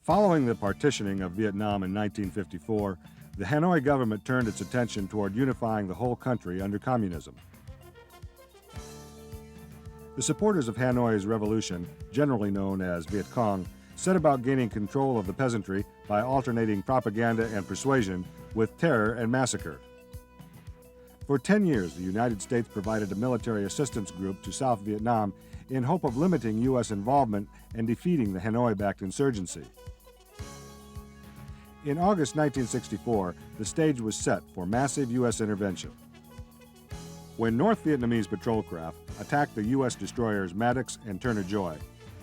Following the partitioning of Vietnam in 1954, the Hanoi government turned its attention toward unifying the whole country under communism. The supporters of Hanoi's revolution, generally known as Viet Cong, set about gaining control of the peasantry by alternating propaganda and persuasion with terror and massacre. For 10 years, the United States provided a military assistance group to South Vietnam in hope of limiting U.S. involvement and defeating the Hanoi-backed insurgency. In August 1964, the stage was set for massive U.S. intervention. When North Vietnamese patrol craft attacked the U.S. destroyers Maddox and Turner Joy,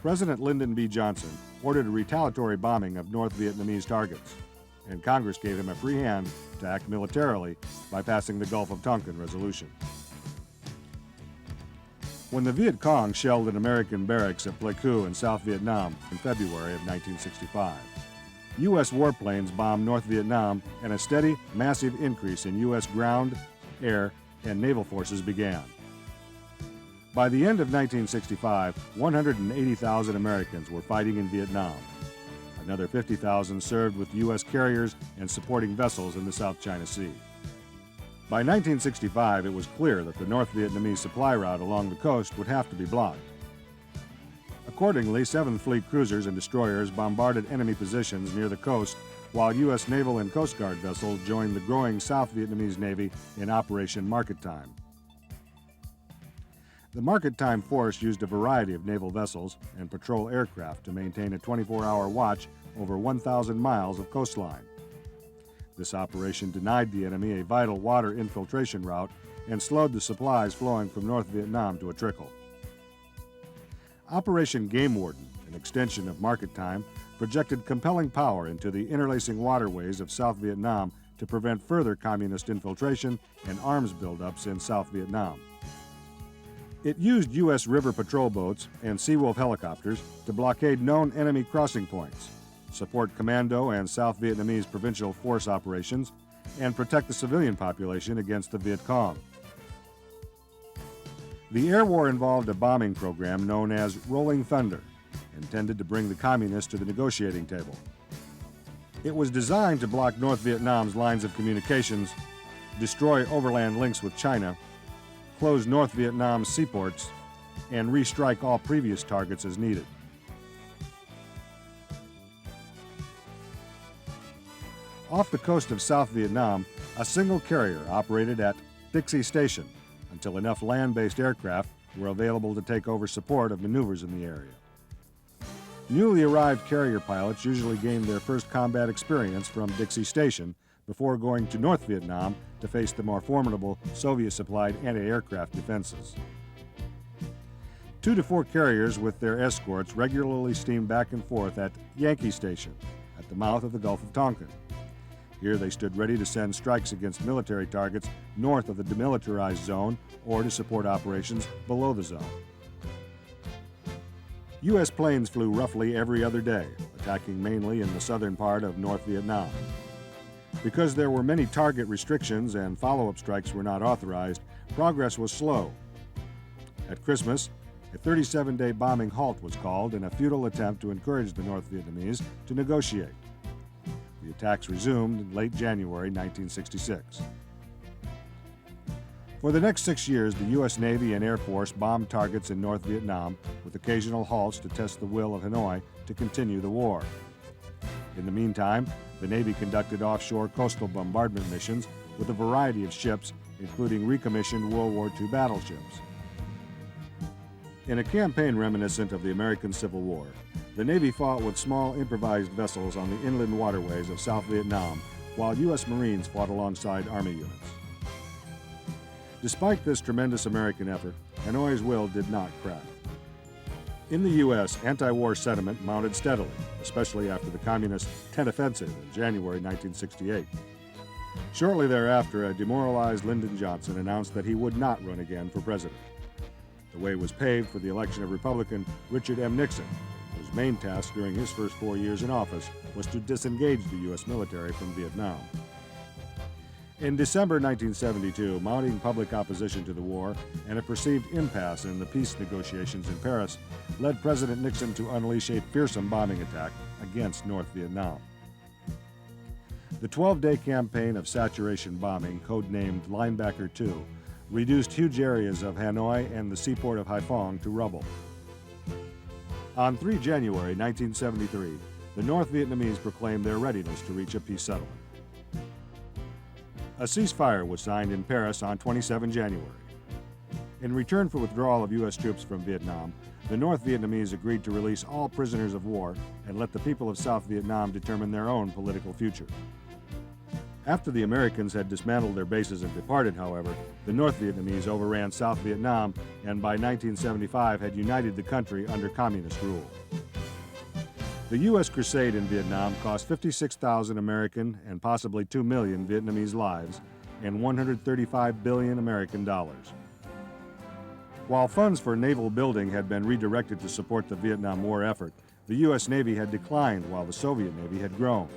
President Lyndon B. Johnson ordered a retaliatory bombing of North Vietnamese targets, and Congress gave him a free hand to act militarily by passing the Gulf of Tonkin Resolution. When the Viet Cong shelled an American barracks at Pleiku in South Vietnam in February of 1965, U.S. warplanes bombed North Vietnam, and a steady, massive increase in U.S. ground, air, and naval forces began. By the end of 1965, 180,000 Americans were fighting in Vietnam. Another 50,000 served with U.S. carriers and supporting vessels in the South China Sea. By 1965, it was clear that the North Vietnamese supply route along the coast would have to be blocked. Accordingly, 7th Fleet cruisers and destroyers bombarded enemy positions near the coast, while U.S. naval and Coast Guard vessels joined the growing South Vietnamese Navy in Operation Market Time. The Market Time force used a variety of naval vessels and patrol aircraft to maintain a 24-hour watch over 1,000 miles of coastline. This operation denied the enemy a vital water infiltration route and slowed the supplies flowing from North Vietnam to a trickle. Operation Game Warden, an extension of Market Time, projected compelling power into the interlacing waterways of South Vietnam to prevent further communist infiltration and arms buildups in South Vietnam. It used U.S. river patrol boats and Seawolf helicopters to blockade known enemy crossing points, support commando and South Vietnamese provincial force operations, and protect the civilian population against the Viet Cong. The air war involved a bombing program known as Rolling Thunder, intended to bring the communists to the negotiating table. It was designed to block North Vietnam's lines of communications, destroy overland links with China, close North Vietnam's seaports, and restrike all previous targets as needed. Off the coast of South Vietnam, a single carrier operated at Dixie Station until enough land-based aircraft were available to take over support of maneuvers in the area. Newly arrived carrier pilots usually gained their first combat experience from Dixie Station before going to North Vietnam to face the more formidable Soviet-supplied anti-aircraft defenses. 2 to 4 carriers with their escorts regularly steamed back and forth at Yankee Station at the mouth of the Gulf of Tonkin. Here they stood ready to send strikes against military targets north of the demilitarized zone or to support operations below the zone. U.S. planes flew roughly every other day, attacking mainly in the southern part of North Vietnam. Because there were many target restrictions and follow-up strikes were not authorized, progress was slow. At Christmas, a 37-day bombing halt was called in a futile attempt to encourage the North Vietnamese to negotiate. The attacks resumed in late January 1966. For the next 6 years, the U.S. Navy and Air Force bombed targets in North Vietnam with occasional halts to test the will of Hanoi to continue the war. In the meantime, the Navy conducted offshore coastal bombardment missions with a variety of ships, including recommissioned World War II battleships. In a campaign reminiscent of the American Civil War, the Navy fought with small improvised vessels on the inland waterways of South Vietnam, while U.S. Marines fought alongside Army units. Despite this tremendous American effort, Hanoi's will did not crack. In the U.S., anti-war sentiment mounted steadily, especially after the Communist Tet Offensive in January 1968. Shortly thereafter, a demoralized Lyndon Johnson announced that he would not run again for president. The way was paved for the election of Republican Richard M. Nixon, whose main task during his first 4 years in office was to disengage the U.S. military from Vietnam. In December 1972, mounting public opposition to the war and a perceived impasse in the peace negotiations in Paris led President Nixon to unleash a fearsome bombing attack against North Vietnam. The 12-day campaign of saturation bombing, codenamed Linebacker II, reduced huge areas of Hanoi and the seaport of Haiphong to rubble. On 3 January 1973, the North Vietnamese proclaimed their readiness to reach a peace settlement. A ceasefire was signed in Paris on 27 January. In return for withdrawal of U.S. troops from Vietnam, the North Vietnamese agreed to release all prisoners of war and let the people of South Vietnam determine their own political future. After the Americans had dismantled their bases and departed, however, the North Vietnamese overran South Vietnam and by 1975 had united the country under communist rule. The U.S. crusade in Vietnam cost 56,000 American and possibly 2 million Vietnamese lives and 135 billion American dollars. While funds for naval building had been redirected to support the Vietnam War effort, the U.S. Navy had declined while the Soviet Navy had grown.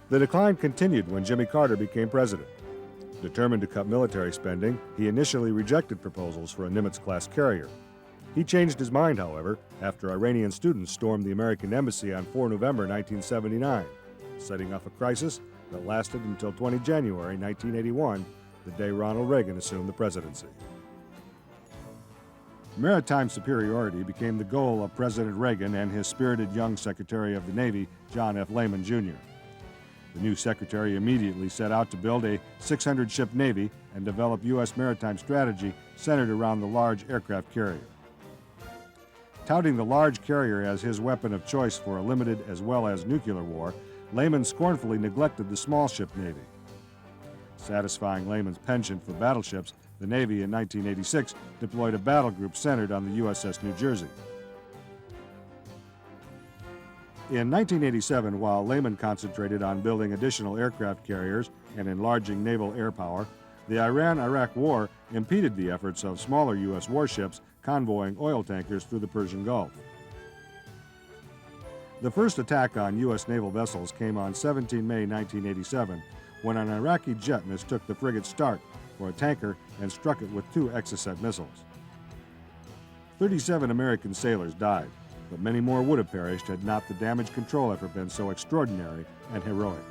The decline continued when Jimmy Carter became president. Determined to cut military spending, he initially rejected proposals for a Nimitz-class carrier. He changed his mind, however, after Iranian students stormed the American embassy on 4 November 1979, setting off a crisis that lasted until 20 January 1981, the day Ronald Reagan assumed the presidency. Maritime superiority became the goal of President Reagan and his spirited young Secretary of the Navy, John F. Lehman, Jr. The new secretary immediately set out to build a 600-ship Navy and develop U.S. maritime strategy centered around the large aircraft carrier. Touting the large carrier as his weapon of choice for a limited as well as nuclear war, Lehman scornfully neglected the small ship Navy. Satisfying Lehman's penchant for battleships, the Navy in 1986 deployed a battle group centered on the USS New Jersey. In 1987, while Lehman concentrated on building additional aircraft carriers and enlarging naval air power, the Iran-Iraq War impeded the efforts of smaller U.S. warships convoying oil tankers through the Persian Gulf. The first attack on U.S. naval vessels came on 17 May 1987 when an Iraqi jet mistook the frigate Stark for a tanker and struck it with 2 Accession missiles. 37 American sailors died, but many more would have perished had not the damage control effort been so extraordinary and heroic.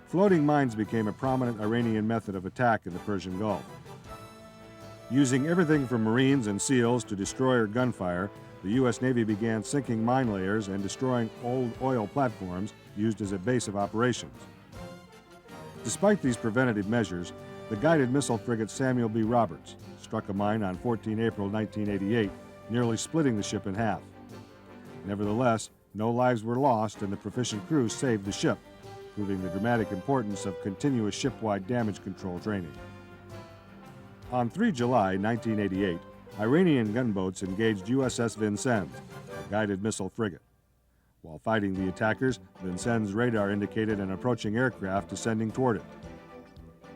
Floating mines became a prominent Iranian method of attack in the Persian Gulf. Using everything from Marines and SEALs to destroyer gunfire, the U.S. Navy began sinking mine layers and destroying old oil platforms used as a base of operations. Despite these preventative measures, the guided missile frigate Samuel B. Roberts struck a mine on 14 April 1988, nearly splitting the ship in half. Nevertheless, no lives were lost and the proficient crew saved the ship, proving the dramatic importance of continuous ship-wide damage control training. On 3 July 1988, Iranian gunboats engaged USS Vincennes, a guided missile frigate. While fighting the attackers, Vincennes' radar indicated an approaching aircraft descending toward it.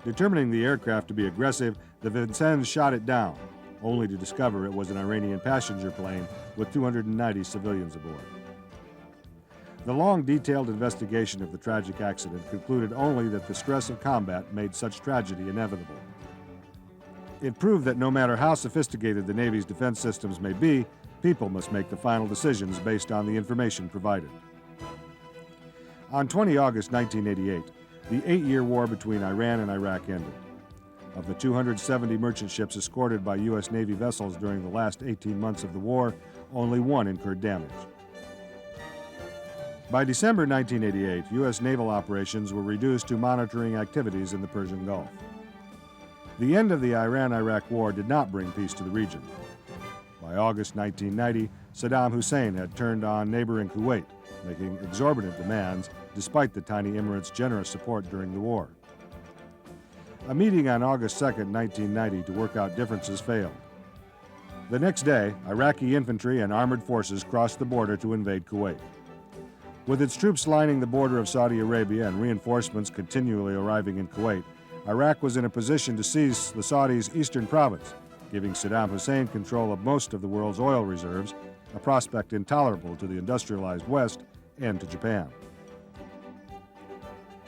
Determining the aircraft to be aggressive, the Vincennes shot it down, only to discover it was an Iranian passenger plane with 290 civilians aboard. The long, detailed investigation of the tragic accident concluded only that the stress of combat made such tragedy inevitable. It proved that no matter how sophisticated the Navy's defense systems may be, people must make the final decisions based on the information provided. On 20 August 1988, the 8-year war between Iran and Iraq ended. Of the 270 merchant ships escorted by U.S. Navy vessels during the last 18 months of the war, only 1 incurred damage. By December 1988, U.S. naval operations were reduced to monitoring activities in the Persian Gulf. The end of the Iran-Iraq War did not bring peace to the region. By August 1990, Saddam Hussein had turned on neighboring Kuwait, making exorbitant demands despite the tiny emirate's generous support during the war. A meeting on August 2, 1990 to work out differences failed. The next day, Iraqi infantry and armored forces crossed the border to invade Kuwait. With its troops lining the border of Saudi Arabia and reinforcements continually arriving in Kuwait, Iraq was in a position to seize the Saudis' eastern province, giving Saddam Hussein control of most of the world's oil reserves, a prospect intolerable to the industrialized West and to Japan.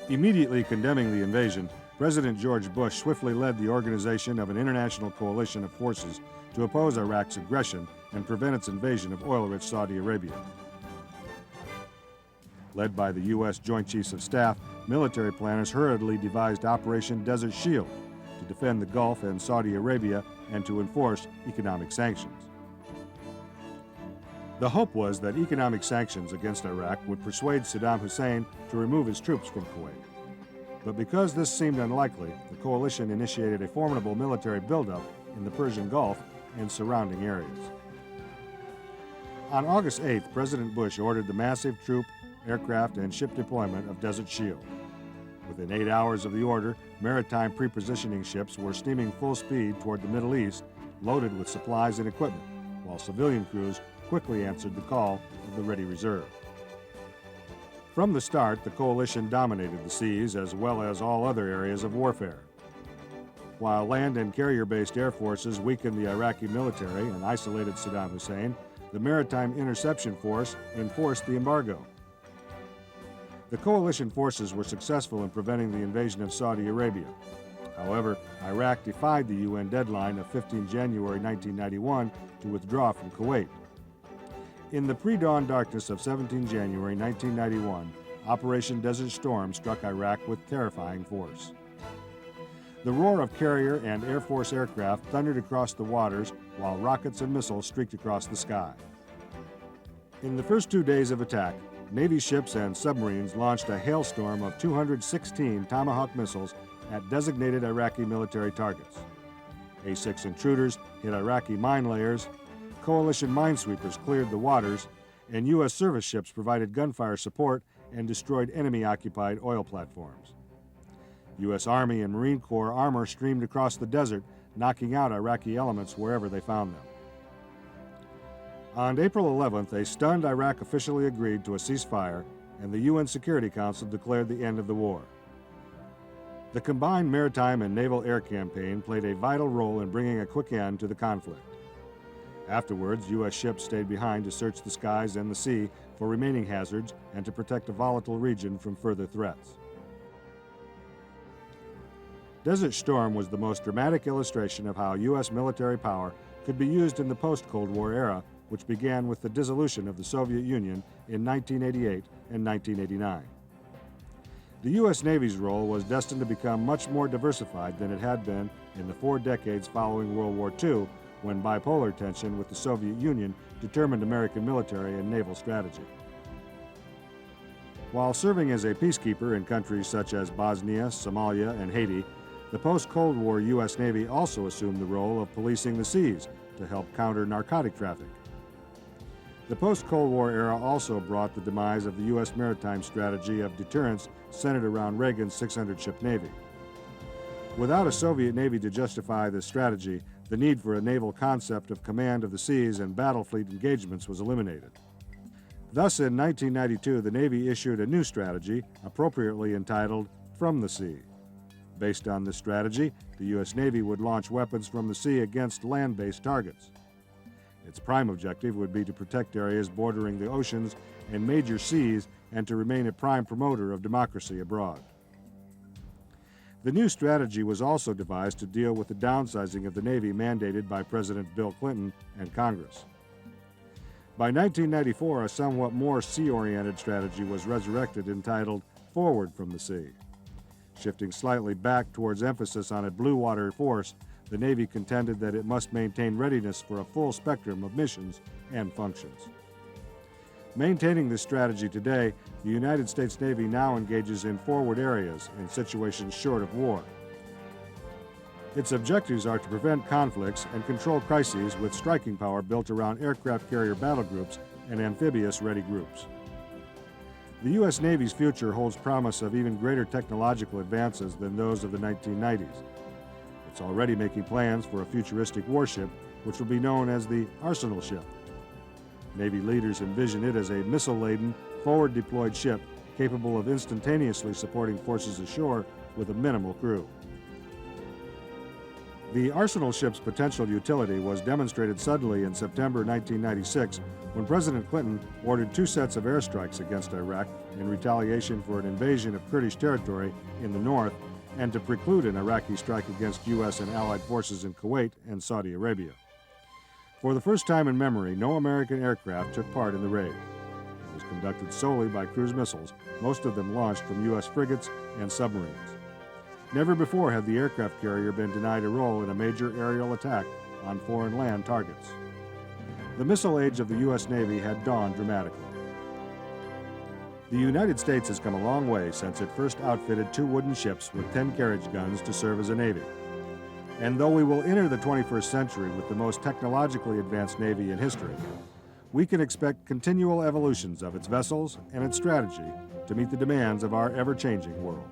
Immediately condemning the invasion, President George Bush swiftly led the organization of an international coalition of forces to oppose Iraq's aggression and prevent its invasion of oil-rich Saudi Arabia. Led by the U.S. Joint Chiefs of Staff, military planners hurriedly devised Operation Desert Shield to defend the Gulf and Saudi Arabia and to enforce economic sanctions. The hope was that economic sanctions against Iraq would persuade Saddam Hussein to remove his troops from Kuwait. But because this seemed unlikely, the coalition initiated a formidable military buildup in the Persian Gulf and surrounding areas. On August 8th, President Bush ordered the massive troop, aircraft, and ship deployment of Desert Shield. Within 8 hours of the order, maritime pre-positioning ships were steaming full speed toward the Middle East, loaded with supplies and equipment, while civilian crews quickly answered the call of the ready reserve. From the start, the coalition dominated the seas as well as all other areas of warfare. While land and carrier-based air forces weakened the Iraqi military and isolated Saddam Hussein, the Maritime Interception Force enforced the embargo. The coalition forces were successful in preventing the invasion of Saudi Arabia. However, Iraq defied the UN deadline of 15 January 1991 to withdraw from Kuwait. In the pre-dawn darkness of 17 January 1991, Operation Desert Storm struck Iraq with terrifying force. The roar of carrier and Air Force aircraft thundered across the waters while rockets and missiles streaked across the sky. In the first 2 days of attack, Navy ships and submarines launched a hailstorm of 216 Tomahawk missiles at designated Iraqi military targets. A-6 intruders hit Iraqi mine layers, coalition minesweepers cleared the waters, and U.S. service ships provided gunfire support and destroyed enemy-occupied oil platforms. U.S. Army and Marine Corps armor streamed across the desert, knocking out Iraqi elements wherever they found them. On April 11th, a stunned Iraq officially agreed to a ceasefire, and the UN Security Council declared the end of the war. The combined maritime and naval air campaign played a vital role in bringing a quick end to the conflict. Afterwards, U.S. ships stayed behind to search the skies and the sea for remaining hazards and to protect a volatile region from further threats. Desert Storm was the most dramatic illustration of how U.S. military power could be used in the post-Cold War era, which began with the dissolution of the Soviet Union in 1988 and 1989. The U.S. Navy's role was destined to become much more diversified than it had been in the 4 decades following World War II, when bipolar tension with the Soviet Union determined American military and naval strategy. While serving as a peacekeeper in countries such as Bosnia, Somalia, and Haiti, the post-Cold War U.S. Navy also assumed the role of policing the seas to help counter narcotic traffic. The post-Cold War era also brought the demise of the U.S. maritime strategy of deterrence centered around Reagan's 600-ship Navy. Without a Soviet Navy to justify this strategy, the need for a naval concept of command of the seas and battle fleet engagements was eliminated. Thus, in 1992, the Navy issued a new strategy, appropriately entitled From the Sea. Based on this strategy, the U.S. Navy would launch weapons from the sea against land-based targets. Its prime objective would be to protect areas bordering the oceans and major seas and to remain a prime promoter of democracy abroad. The new strategy was also devised to deal with the downsizing of the Navy mandated by President Bill Clinton and Congress. By 1994, a somewhat more sea-oriented strategy was resurrected entitled Forward from the Sea. Shifting slightly back towards emphasis on a blue water force, the Navy contended that it must maintain readiness for a full spectrum of missions and functions. Maintaining this strategy today, the United States Navy now engages in forward areas in situations short of war. Its objectives are to prevent conflicts and control crises with striking power built around aircraft carrier battle groups and amphibious ready groups. The U.S. Navy's future holds promise of even greater technological advances than those of the 1990s. It's already making plans for a futuristic warship, which will be known as the Arsenal ship. Navy leaders envision it as a missile-laden, forward-deployed ship capable of instantaneously supporting forces ashore with a minimal crew. The Arsenal ship's potential utility was demonstrated suddenly in September 1996 when President Clinton ordered 2 sets of airstrikes against Iraq in retaliation for an invasion of Kurdish territory in the north and to preclude an Iraqi strike against U.S. and Allied forces in Kuwait and Saudi Arabia. For the first time in memory, no American aircraft took part in the raid. It was conducted solely by cruise missiles, most of them launched from U.S. frigates and submarines. Never before had the aircraft carrier been denied a role in a major aerial attack on foreign land targets. The missile age of the U.S. Navy had dawned dramatically. The United States has come a long way since it first outfitted 2 wooden ships with 10 carriage guns to serve as a navy. And though we will enter the 21st century with the most technologically advanced Navy in history, we can expect continual evolutions of its vessels and its strategy to meet the demands of our ever-changing world.